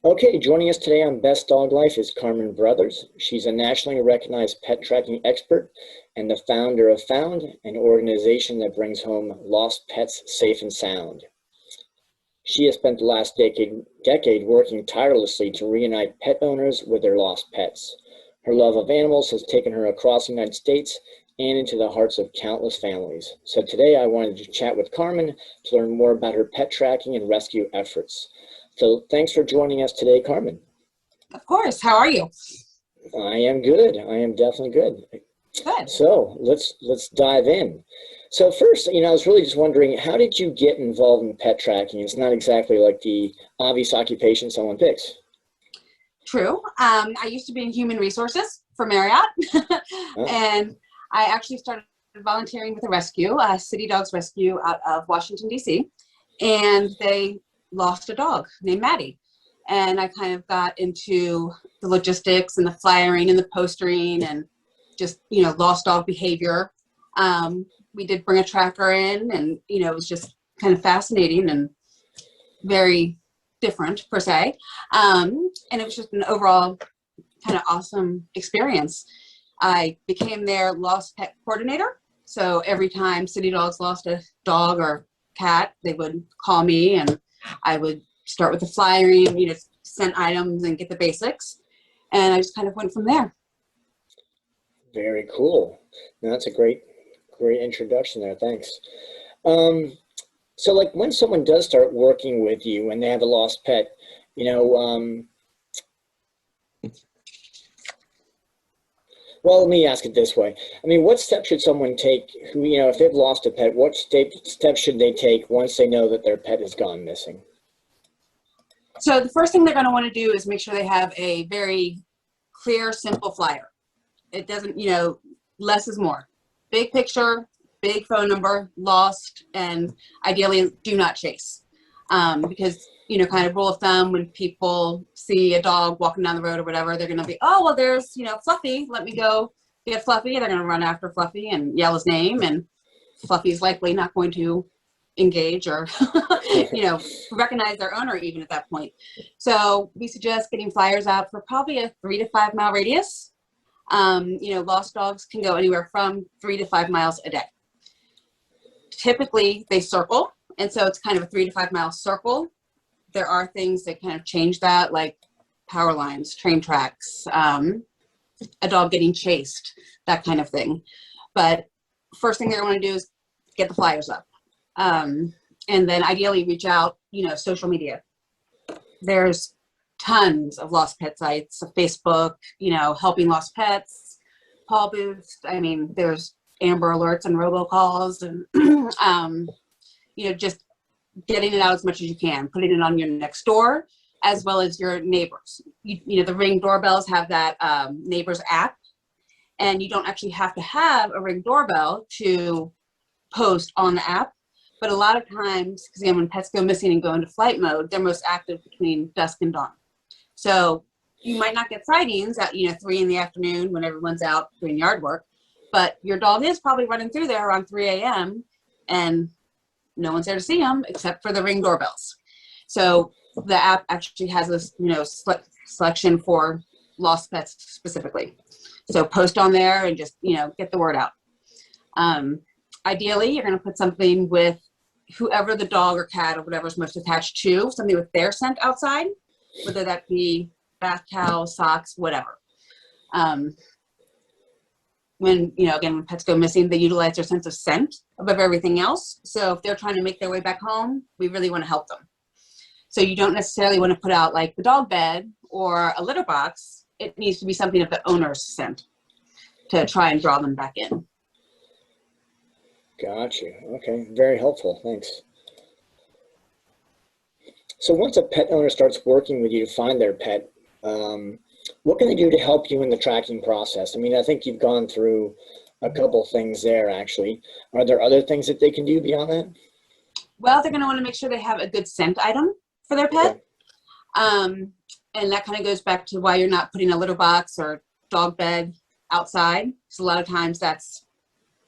Okay, joining us today on Best Dog Life is Carmen Brothers. She's a nationally recognized pet tracking expert and the founder of Found, an organization that brings home lost pets safe and sound. She has spent the last decade working tirelessly to reunite pet owners with their lost pets. Her love of animals has taken her across the United States and into the hearts of countless families. So today I wanted to chat with Carmen to learn more about her pet tracking and rescue efforts. So thanks for joining us today, Carmen. Of course. How are you? I am good. I am definitely good. Good. So let's dive in. So first, I was really just wondering, how did you get involved in pet tracking? It's not exactly like the obvious occupation someone picks. True. I used to be in human resources for Marriott, and I actually started volunteering with a rescue, City Dogs Rescue out of Washington, D.C., and they lost a dog named Maddie. And I kind of got into the logistics and the flyering and the postering and just, lost dog behavior. We did bring a tracker in, and, it was just kind of fascinating and very different per se. And it was just an overall kind of awesome experience. I became their lost pet coordinator. So every time City Dogs lost a dog or cat, they would call me and I would start with the flyering, send items and get the basics. And I just kind of went from there. Very cool. Now, that's a great introduction there. Thanks. So like when someone does start working with you and they have a lost pet, well, let me ask it this way. What steps should someone take who, if they've lost a pet, what steps should they take once they know that their pet has gone missing? So the first thing they're going to want to do is make sure they have a very clear, simple flyer. It doesn't, less is more. Big picture, big phone number, lost, and ideally do not chase. Because, kind of rule of thumb, when people see a dog walking down the road or whatever, they're going to be, oh, well, there's, Fluffy, let me go get Fluffy. And they're going to run after Fluffy and yell his name, and Fluffy's likely not going to engage or, recognize their owner even at that point. So we suggest getting flyers out for probably a 3 to 5 mile radius. Lost dogs can go anywhere from 3 to 5 miles a day. Typically they circle, and so it's kind of a 3 to 5 mile circle. There are things that kind of change that, like power lines, train tracks, a dog getting chased, that kind of thing. But first thing they're going to do is get the flyers up. And then ideally reach out, social media. There's tons of lost pet sites, Facebook, helping lost pets, Paw Boost. There's Amber Alerts and robocalls, and, just getting it out as much as you can, putting it on your next door, as well as your neighbors. The Ring doorbells have that neighbors app, and you don't actually have to have a Ring doorbell to post on the app. But a lot of times, because when pets go missing and go into flight mode, they're most active between dusk and dawn. So you might not get sightings at 3 in the afternoon when everyone's out doing yard work, but your dog is probably running through there around 3 a.m. and no one's there to see them except for the Ring doorbells. So the app actually has this selection for lost pets specifically. So post on there and just get the word out. Ideally, you're going to put something with whoever the dog or cat or whatever is most attached to, something with their scent outside, whether that be bath towel, socks, whatever. When pets go missing, they utilize their sense of scent above everything else. So if they're trying to make their way back home, we really want to help them. So you don't necessarily want to put out like the dog bed or a litter box. It needs to be something of the owner's scent to try and draw them back in. Gotcha. Okay, very helpful. Thanks. So once a pet owner starts working with you to find their pet, what can they do to help you in the tracking process? I think you've gone through a couple things there, actually. Are there other things that they can do beyond that? Well, they're going to want to make sure they have a good scent item for their pet. Okay. And that kind of goes back to why you're not putting a litter box or dog bed outside. So a lot of times that's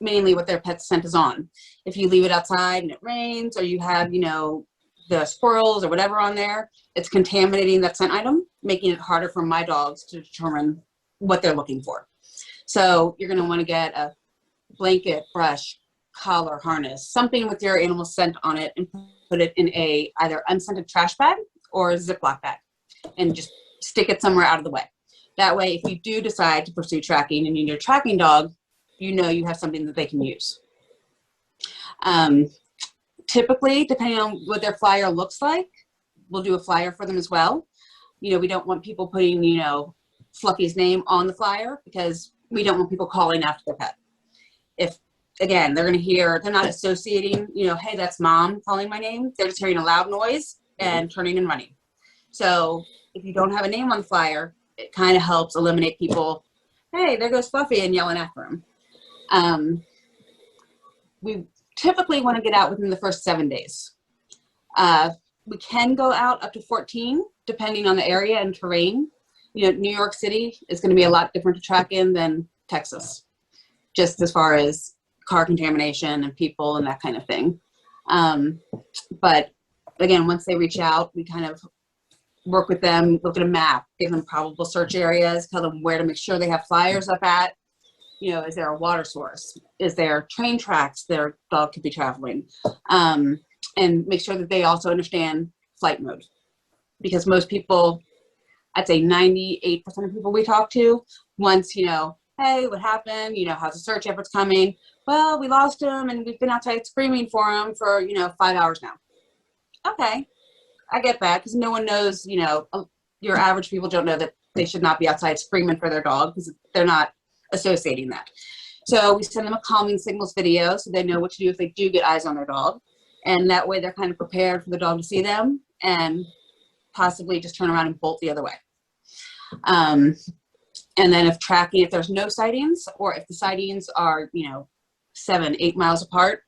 mainly what their pet scent is on. If you leave it outside and it rains, or you have, the squirrels or whatever on there, it's contaminating that scent item, making it harder for my dogs to determine what they're looking for. So you're going to want to get a blanket, brush, collar, harness, something with your animal scent on it, and put it in a either unscented trash bag or a Ziploc bag, and just stick it somewhere out of the way. That way, if you do decide to pursue tracking and you need a tracking dog, you know you have something that they can use. Typically, depending on what their flyer looks like, we'll do a flyer for them as well. You know, we don't want people putting, you know, Fluffy's name on the flyer, because we don't want people calling after their pet. If, again, they're going to hear, they're not associating, you know, hey, that's mom calling my name. They're just hearing a loud noise and turning and running. So if you don't have a name on the flyer, it kind of helps eliminate people, hey, there goes Fluffy, and yelling after him. We typically want to get out within the first 7 days. We can go out up to 14, depending on the area and terrain. You know, New York City is going to be a lot different to track in than Texas, just as far as car contamination and people and that kind of thing. But again, once they reach out, we kind of work with them, look at a map, give them probable search areas, tell them where to make sure they have flyers up at. You know, is there a water source? Is there train tracks their dog could be traveling? And make sure that they also understand flight mode. Because most people, I'd say 98% of people we talk to, once, you know, hey, what happened? You know, how's the search efforts coming? Well, we lost him and we've been outside screaming for him for, you know, 5 hours now. Okay, I get that, because no one knows, you know, your average people don't know that they should not be outside screaming for their dog, because they're not associating that. So we send them a calming signals video so they know what to do if they do get eyes on their dog. And that way they're kind of prepared for the dog to see them and possibly just turn around and bolt the other way. And then if there's no sightings, or if the sightings are, you know, 7-8 miles apart,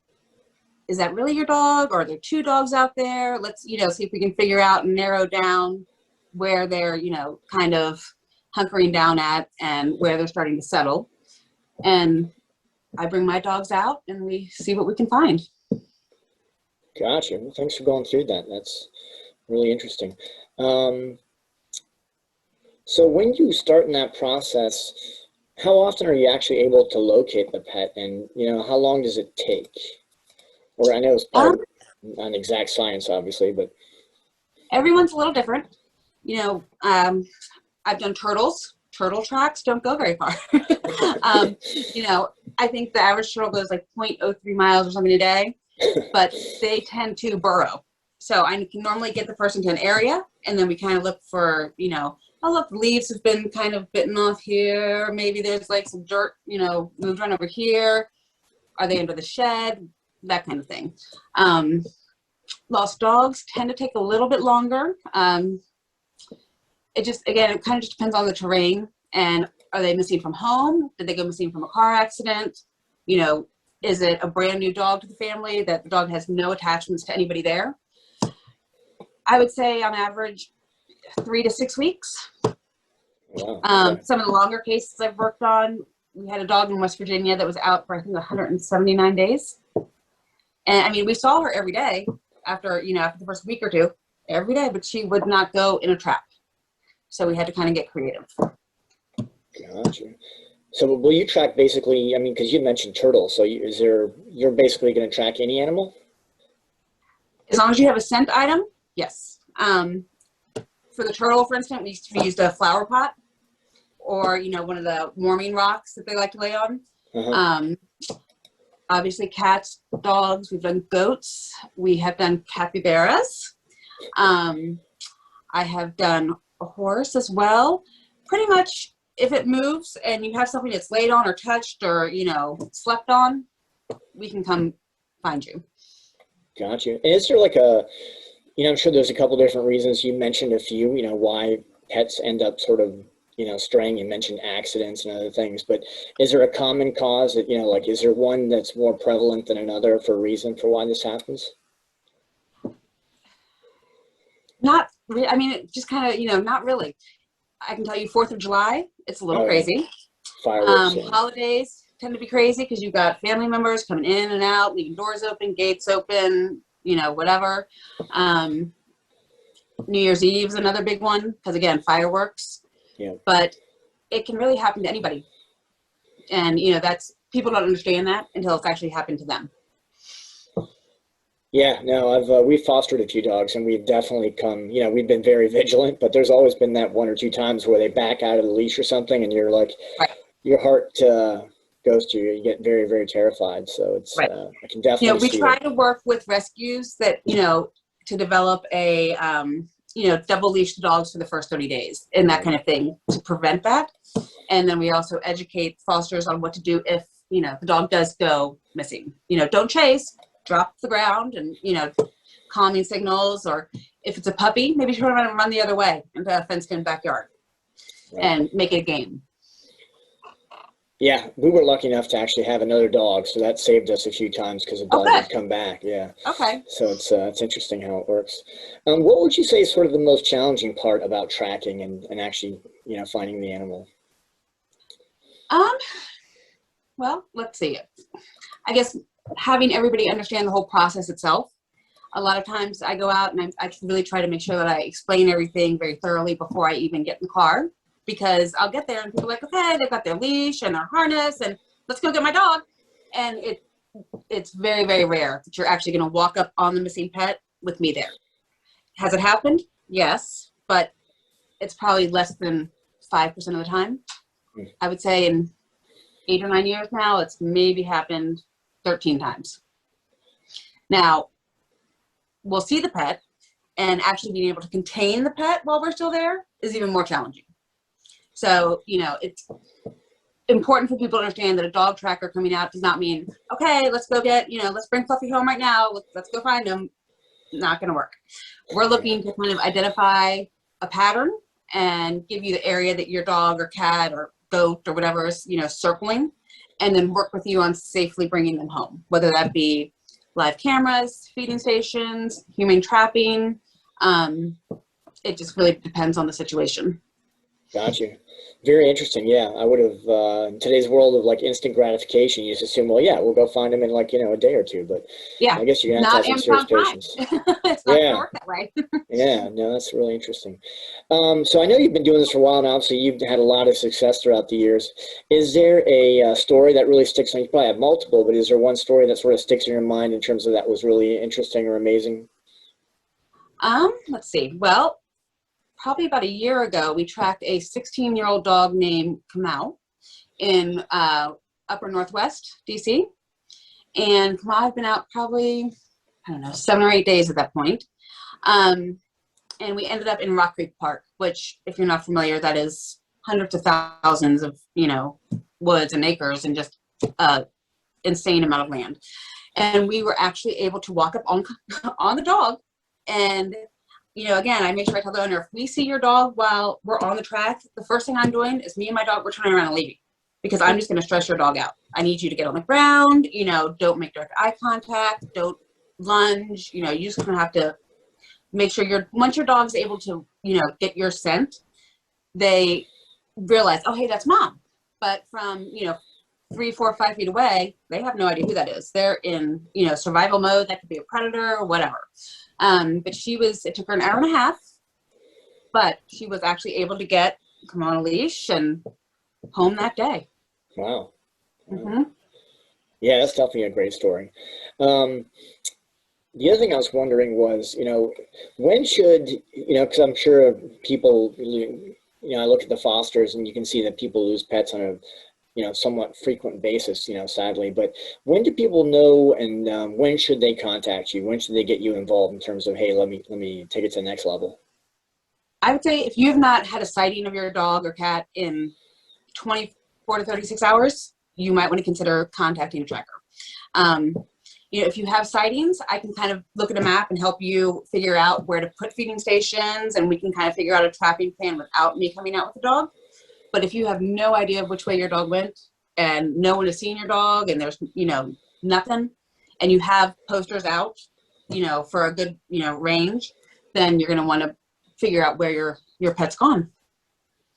is that really your dog, or are there two dogs out there? Let's, you know, see if we can figure out and narrow down where they're, you know, kind of hunkering down at and where they're starting to settle. And I bring my dogs out and we see what we can find. Gotcha. Well, thanks for going through that. That's really interesting. So when you start in that process, how often are you actually able to locate the pet, and, you know, how long does it take? Or I know it's probably not exact science, obviously, but everyone's a little different. You know, I've done turtles. Turtle tracks don't go very far. You know, I think the average turtle goes like 0.03 miles or something a day, but they tend to burrow. So I can normally get the person to an area, and then we kind of look for, you know, oh, look, the leaves have been kind of bitten off here. Maybe there's like some dirt, you know, moved on over here. Are they under the shed? That kind of thing. Lost dogs tend to take a little bit longer. It just, again, it kind of just depends on the terrain. And are they missing from home? Did they go missing from a car accident? You know, is it a brand new dog to the family that the dog has no attachments to anybody there? I would say on average 3 to 6 weeks. wow. Some of the longer cases I've worked on, we had a dog in West Virginia that was out for, I think, 179 days. And I mean, we saw her every day after, you know, after the first week or two, every day, but she would not go in a trap. So we had to kind of get creative. Gotcha. So will you track basically, I mean, because you mentioned turtles, so you're basically going to track any animal? As long as you have a scent item, yes. For the turtle, for instance, we used a flower pot, or, you know, one of the warming rocks that they like to lay on. Obviously cats, dogs, we've done goats, we have done capybaras. I have done a horse as well. Pretty much if it moves and you have something that's laid on or touched or, you know, slept on, we can come find you. Gotcha. And is there like a, you know, I'm sure there's a couple different reasons. You mentioned a few, you know, why pets end up sort of, you know, straying. You mentioned accidents and other things, but is there a common cause that, you know, like, is there one that's more prevalent than another for a reason for why this happens? I mean, it just kind of, you know, not really. I can tell you 4th of July, it's a little crazy. Fireworks. Holidays tend to be crazy because you've got family members coming in and out, leaving doors open, gates open, you know, whatever. New Year's Eve is another big one because, again, fireworks. Yeah. But it can really happen to anybody. And, you know, that's, people don't understand that until it's actually happened to them. Yeah, no, we've fostered a few dogs, and we've definitely come, you know, we've been very vigilant, but there's always been that one or two times where they back out of the leash or something, and you're like, Right. your heart goes to you. You get very, very terrified. So it's, Right. I can definitely You know, we see try it. to work with rescues that, you know, to develop a, you know, double leash the dogs for the first 30 days and that kind of thing to prevent that. And then we also educate fosters on what to do if, you know, the dog does go missing. You know, don't chase, drop to the ground, and, you know, calming signals. Or if it's a puppy, maybe turn around and run the other way into a fenced-in backyard and make it a game. Yeah, we were lucky enough to actually have another dog, so that saved us a few times because the dog would come back. Yeah. Okay. So it's interesting how it works. What would you say is sort of the most challenging part about tracking and actually, you know, finding the animal? Well, let's see. I guess having everybody understand the whole process itself. A lot of times I go out and I really try to make sure that I explain everything very thoroughly before I even get in the car, because I'll get there and people are like, okay, they've got their leash and their harness and let's go get my dog. And it's very, very rare that you're actually going to walk up on the missing pet with me there. Has it happened? Yes, but it's probably less than 5% of the time. I would say in 8 or 9 years now, it's maybe happened 13 times. Now, we'll see the pet, and actually being able to contain the pet while we're still there is even more challenging. So, you know, it's important for people to understand that a dog tracker coming out does not mean, okay, let's go get, you know, let's bring Fluffy home right now. Let's go find him. Not going to work. We're looking to kind of identify a pattern and give you the area that your dog or cat or goat or whatever is, you know, circling, and then work with you on safely bringing them home, whether that be live cameras, feeding stations, humane trapping. It just really depends on the situation. Gotcha. Very interesting. Yeah, I would have, in today's world of like instant gratification, you just assume, well, yeah, we'll go find them in like, you know, a day or two. But yeah, I guess you're going to have to have some serious patience. It's not going to work that way. Yeah, no, that's really interesting. So I know you've been doing this for a while now, so you've had a lot of success throughout the years. Is there a story that really sticks on you? Probably have multiple, but is there one story that sort of sticks in your mind in terms of that was really interesting or amazing? Let's see. Well, probably about a year ago, we tracked a 16-year-old dog named Kamau in upper Northwest DC. And Kamau had been out probably, I don't know, 7 or 8 days at that point. And we ended up in Rock Creek Park, which, if you're not familiar, that is hundreds of thousands of, you know, woods and acres and just insane amount of land. And we were actually able to walk up on the dog. And, you know, again, I make sure I tell the owner, if we see your dog while we're on the track, the first thing I'm doing is me and my dog, we're turning around and leaving, because I'm just going to stress your dog out. I need you to get on the ground, you know, don't make direct eye contact, don't lunge, you know, you just kind of have to make sure once your dog's able to, you know, get your scent, they realize, oh, hey, that's mom. But from, you know, 3, 4, 5 feet away, they have no idea who that is. They're in, you know, survival mode. That could be a predator or whatever. But it took her an hour and a half, but she was actually able to come on a leash and home that day. Wow. Mm-hmm. Yeah, that's definitely a great story. The other thing I was wondering was, you know, when should, you know, because I'm sure people, you know, I look at the fosters and you can see that people lose pets on a, you know, somewhat frequent basis, you know, sadly. But when do people know, and when should they contact you? When should they get you involved in terms of, hey, let me take it to the next level? I would say if you have not had a sighting of your dog or cat in 24 to 36 hours, you might want to consider contacting a tracker. You know, if you have sightings, I can kind of look at a map and help you figure out where to put feeding stations, and we can kind of figure out a trapping plan without me coming out with the dog. But if you have no idea which way your dog went and no one has seen your dog and there's, you know, nothing, and you have posters out, you know, for a good, you know, range, then you're going to want to figure out where your pet's gone.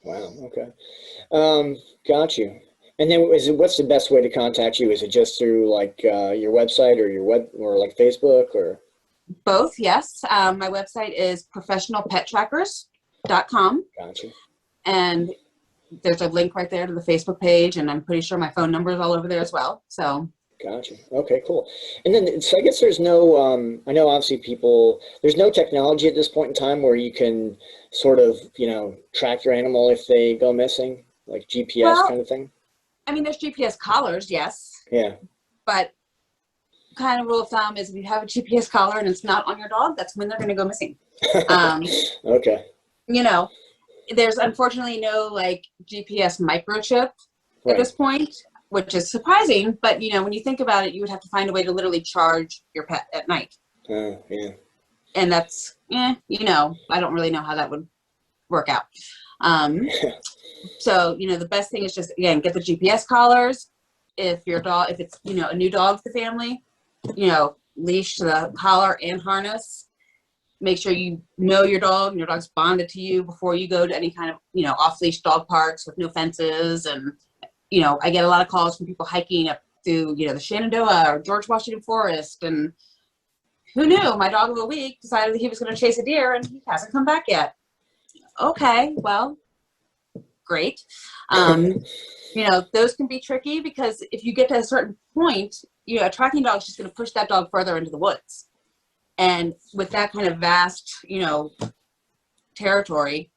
Wow. Okay. Got you. And then what's the best way to contact you? Is it just through like your website or your web or like Facebook or? Both, yes. My website is professionalpettrackers.com. Gotcha. And there's a link right there to the Facebook page, and I'm pretty sure my phone number is all over there as well. So. Gotcha. Okay, cool. And then, so I guess there's no, I know obviously there's no technology at this point in time where you can sort of, track your animal if they go missing, like GPS Well, kind of thing. I mean, there's GPS collars, yes. Yeah. But kind of rule of thumb is if you have a GPS collar and it's not on your dog, that's when they're going to go missing. Okay. There's unfortunately no like GPS microchip Right. at this point, which is surprising. But when you think about it, you would have to find a way to literally charge your pet at night. Yeah. And that's, I don't really know how that would work out. So, the best thing is just, again, get the GPS collars. If it's, a new dog to the family, leash to the collar and harness. Make sure you know your dog and your dog's bonded to you before you go to any kind of, off-leash dog parks with no fences. And, I get a lot of calls from people hiking up through, the Shenandoah or George Washington Forest. And who knew? My dog of the week decided he was going to chase a deer and he hasn't come back yet. Okay, well, great. Those can be tricky because if you get to a certain point, a tracking dog is just going to push that dog further into the woods. And with that kind of vast, territory,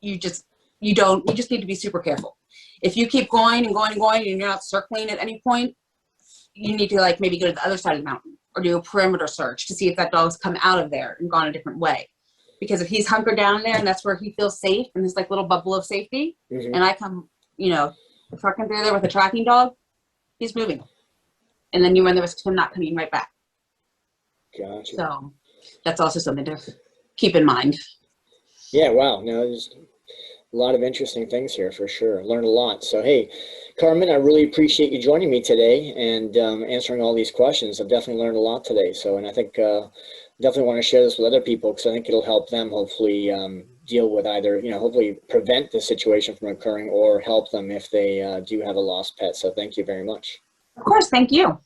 you just need to be super careful. If you keep going and going and going and you're not circling at any point, you need to like maybe go to the other side of the mountain or do a perimeter search to see if that dog's come out of there and gone a different way. Because if he's hunkered down there and that's where he feels safe in his like little bubble of safety, and I come, trucking through there with a tracking dog, he's moving. And then you run the risk of him not coming right back. Gotcha. So that's also something to keep in mind. Yeah, wow. No, there's a lot of interesting things here for sure. Learned a lot. So, hey, Carmen, I really appreciate you joining me today and answering all these questions. I've definitely learned a lot today. So, and I think definitely want to share this with other people because I think it'll help them hopefully deal with either, hopefully prevent the situation from occurring or help them if they do have a lost pet. So thank you very much. Of course. Thank you.